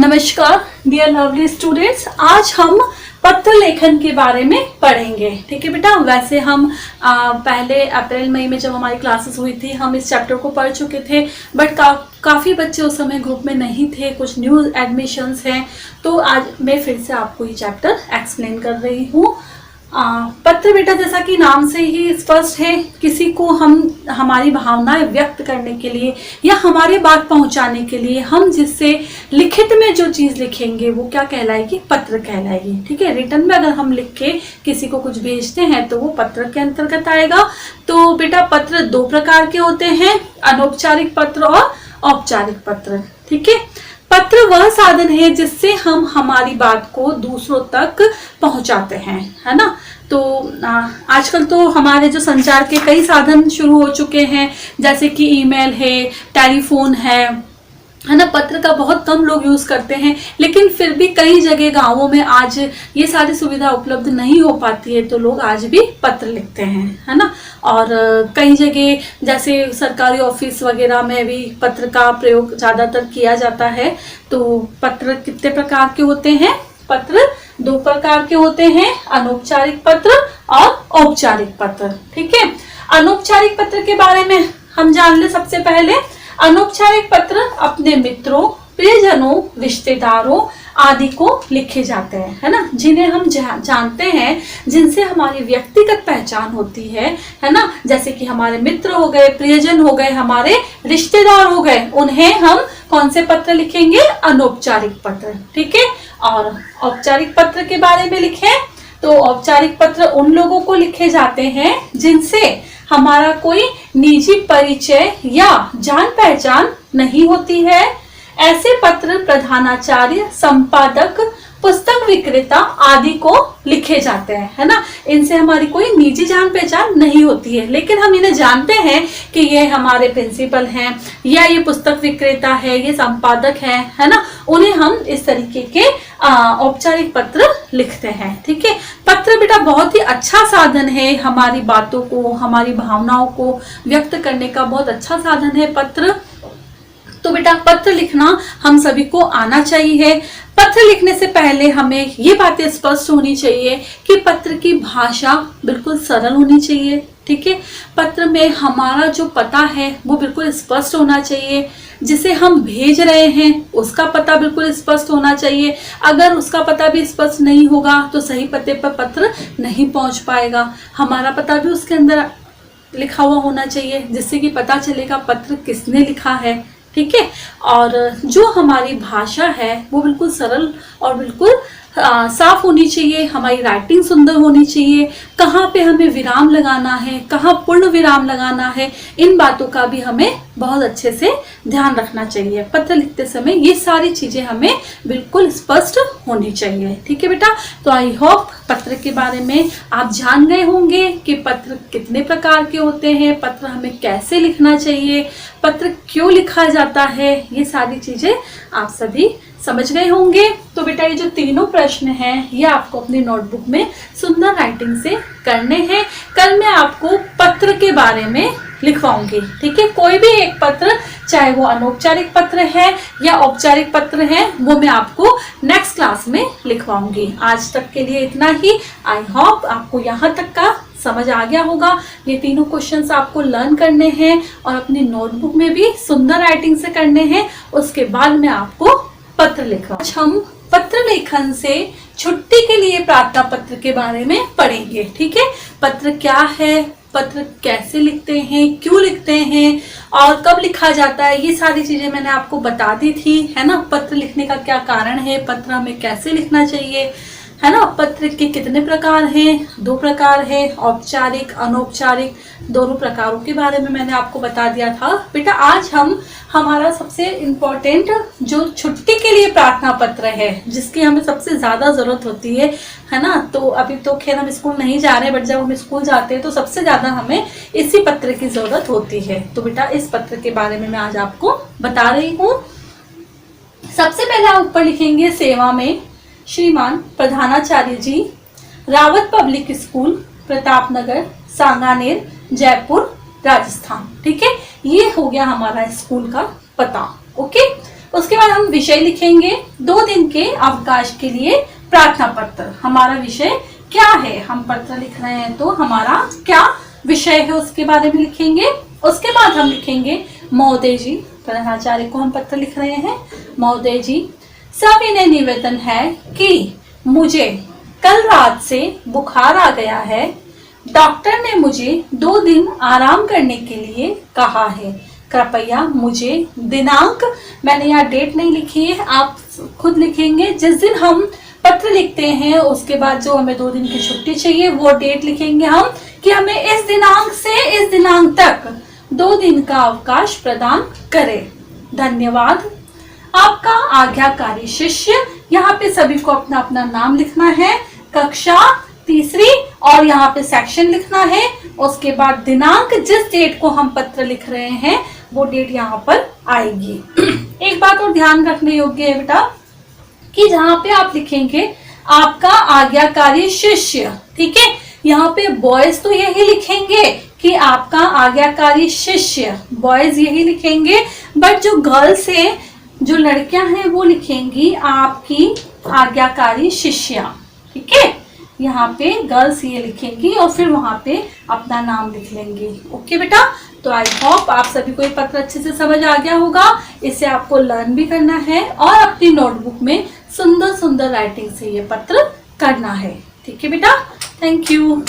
नमस्कार dear lovely students, आज हम पत्र लेखन के बारे में पढ़ेंगे। ठीक है बेटा, वैसे हम पहले अप्रैल मई में जब हमारी क्लासेस हुई थी हम इस चैप्टर को पढ़ चुके थे, बट काफ़ी बच्चे उस समय ग्रुप में नहीं थे, कुछ न्यू एडमिशन्स हैं, तो आज मैं फिर से आपको ये चैप्टर एक्सप्लेन कर रही हूँ। पत्र बेटा जैसा कि नाम से ही स्पष्ट है, किसी को हम हमारी भावनाएं व्यक्त करने के लिए या हमारी बात पहुंचाने के लिए हम जिससे लिखित में जो चीज लिखेंगे वो क्या कहलाएगी, पत्र कहलाएगी। ठीक है, रिटर्न में अगर हम लिख के किसी को कुछ भेजते हैं तो वो पत्र के अंतर्गत आएगा। तो बेटा पत्र दो प्रकार के होते हैं, अनौपचारिक पत्र और औपचारिक पत्र। ठीक है, पत्र वह साधन है जिससे हम हमारी बात को दूसरों तक पहुंचाते हैं, है ना। तो आजकल तो हमारे जो संचार के कई साधन शुरू हो चुके हैं, जैसे कि ईमेल है, टेलीफोन है ना। पत्र का बहुत कम लोग यूज करते हैं, लेकिन फिर भी कई जगह गांवों में आज ये सारी सुविधा उपलब्ध नहीं हो पाती है, तो लोग आज भी पत्र लिखते हैं, है ना। और कई जगह जैसे सरकारी ऑफिस वगैरह में भी पत्र का प्रयोग ज्यादातर किया जाता है। तो पत्र कितने प्रकार के होते हैं? पत्र दो प्रकार के होते हैं, अनौपचारिक पत्र और औपचारिक पत्र। ठीक है, अनौपचारिक पत्र के बारे में हम जान ले। सबसे पहले अनौपचारिक पत्र अपने मित्रों, प्रियजनों, रिश्तेदारों आदि को लिखे जाते हैं, है ना, जिन्हें हम जानते हैं, जिनसे हमारी व्यक्तिगत पहचान होती है ना। जैसे कि हमारे मित्र हो गए, प्रियजन हो गए, हमारे रिश्तेदार हो गए, उन्हें हम कौन से पत्र लिखेंगे? अनौपचारिक पत्र। ठीक है, और औपचारिक पत्र के बारे में लिखें तो औपचारिक पत्र उन लोगों को लिखे जाते हैं जिनसे हमारा कोई निजी परिचय या जान पहचान नहीं होती है। ऐसे पत्र प्रधानाचार्य, संपादक, पुस्तक विक्रेता आदि को लिखे जाते हैं, है ना। इनसे हमारी कोई निजी जान पहचान नहीं होती है, लेकिन हम इन्हें जानते हैं कि ये हमारे प्रिंसिपल हैं, या ये पुस्तक विक्रेता है, ये संपादक है ना। उन्हें हम इस तरीके के औपचारिक पत्र लिखते हैं। ठीक है, पत्र बेटा बहुत ही अच्छा साधन है, हमारी बातों को, हमारी भावनाओं को व्यक्त करने का बहुत अच्छा साधन है पत्र। तो बेटा पत्र लिखना हम सभी को आना चाहिए। पत्र लिखने से पहले हमें ये बातें स्पष्ट होनी चाहिए कि पत्र की भाषा बिल्कुल सरल होनी चाहिए। ठीक है, पत्र में हमारा जो पता है वो बिल्कुल स्पष्ट होना चाहिए, जिसे हम भेज रहे हैं उसका पता बिल्कुल स्पष्ट होना चाहिए। अगर उसका पता भी स्पष्ट नहीं होगा तो सही पते पर पत्र नहीं पहुंच पाएगा। हमारा पता भी उसके अंदर लिखा हुआ होना चाहिए, जिससे कि पता चलेगा पत्र किसने लिखा है। ठीक है, और जो हमारी भाषा है वो बिल्कुल सरल और बिल्कुल साफ होनी चाहिए। हमारी राइटिंग सुंदर होनी चाहिए। कहाँ पे हमें विराम लगाना है, कहाँ पूर्ण विराम लगाना है, इन बातों का भी हमें बहुत अच्छे से ध्यान रखना चाहिए। पत्र लिखते समय ये सारी चीजें हमें बिल्कुल स्पष्ट होनी चाहिए। ठीक है बेटा, तो आई होप पत्र के बारे में आप जान गए होंगे कि पत्र कितने प्रकार के होते हैं, पत्र हमें कैसे लिखना चाहिए, पत्र क्यों लिखा जाता है, ये सारी चीजें आप सभी समझ गए होंगे। तो बेटा ये जो तीनों प्रश्न हैं ये आपको अपनी नोटबुक में सुंदर राइटिंग से करने हैं। कल मैं आपको पत्र के बारे में लिखवाऊंगी। ठीक है, कोई भी एक पत्र, चाहे वो अनौपचारिक पत्र है या औपचारिक पत्र है, वो मैं आपको नेक्स्ट क्लास में लिखवाऊंगी। आज तक के लिए इतना ही। आई होप आपको यहाँ तक का समझ आ गया होगा। ये तीनों क्वेश्चंस आपको लर्न करने हैं और अपनी नोटबुक में भी सुंदर राइटिंग से करने हैं। उसके बाद मैं आपको पत्र लिखवा। आज हम पत्र लेखन से छुट्टी के लिए प्रार्थना पत्र के बारे में पढ़ेंगे। ठीक है, पत्र क्या है, पत्र कैसे लिखते हैं, क्यों लिखते हैं और कब लिखा जाता है, ये सारी चीजें मैंने आपको बता दी थी, है ना। पत्र लिखने का क्या कारण है, पत्र हमें कैसे लिखना चाहिए, है ना। पत्र के कितने प्रकार हैं? दो प्रकार है, औपचारिक, अनौपचारिक, दोनों प्रकारों के बारे में मैंने आपको बता दिया था। बेटा आज हम हमारा सबसे इम्पोर्टेंट जो छुट्टी के लिए प्रार्थना पत्र है, जिसकी हमें सबसे ज्यादा जरूरत होती है ना। तो अभी तो खैर हम स्कूल नहीं जा रहे, बट जब हम स्कूल जाते हैं तो सबसे ज्यादा हमें इसी पत्र की जरूरत होती है। तो बेटा इस पत्र के बारे में मैं आज आपको बता रही हूँ। सबसे पहले आप ऊपर लिखेंगे सेवा में श्रीमान प्रधानाचार्य जी, रावत पब्लिक स्कूल, प्रतापनगर, सांगानेर, जयपुर, राजस्थान। ठीक है, ये हो गया हमारा स्कूल का पता। ओके, उसके बाद हम विषय लिखेंगे। 2 दिन के अवकाश के लिए प्रार्थना पत्र। हमारा विषय क्या है, हम पत्र लिख रहे हैं तो हमारा क्या विषय है उसके बारे में लिखेंगे। उसके बाद हम लिखेंगे महोदय जी, प्रधानाचार्य को हम पत्र लिख रहे हैं। महोदय जी, सविनय निवेदन है कि मुझे कल रात से बुखार आ गया है। डॉक्टर ने मुझे 2 दिन आराम करने के लिए कहा है। कृपया मुझे दिनांक, मैंने यहाँ डेट नहीं लिखी है, आप खुद लिखेंगे। जिस दिन हम पत्र लिखते हैं उसके बाद जो हमें 2 दिन की छुट्टी चाहिए वो डेट लिखेंगे हम, कि हमें इस दिनांक से इस दिनांक तक 2 दिन का अवकाश प्रदान करें। धन्यवाद। आपका आज्ञाकारी शिष्य, यहाँ पे सभी को अपना अपना नाम लिखना है, कक्षा 3री और यहाँ पे सेक्शन लिखना है। उसके बाद दिनांक, जिस डेट को हम पत्र लिख रहे हैं वो डेट यहाँ पर आएगी। एक बात और ध्यान रखने योग्य है बेटा, कि जहाँ पे आप लिखेंगे आपका आज्ञाकारी शिष्य, ठीक है, यहाँ पे बॉयज तो यही लिखेंगे कि आपका आज्ञाकारी शिष्य, बॉयज यही लिखेंगे, बट जो गर्ल्स है, जो लड़कियां हैं वो लिखेंगी आपकी आज्ञाकारी शिष्या, ठीक है। यहाँ पे गर्ल्स ये लिखेंगी और फिर वहां पे अपना नाम लिख लेंगे। ओके बेटा, तो आई होप आप सभी को ये पत्र अच्छे से समझ आ गया होगा। इसे आपको लर्न भी करना है और अपनी नोटबुक में सुंदर सुंदर राइटिंग से ये पत्र करना है। ठीक है बेटा, थैंक यू।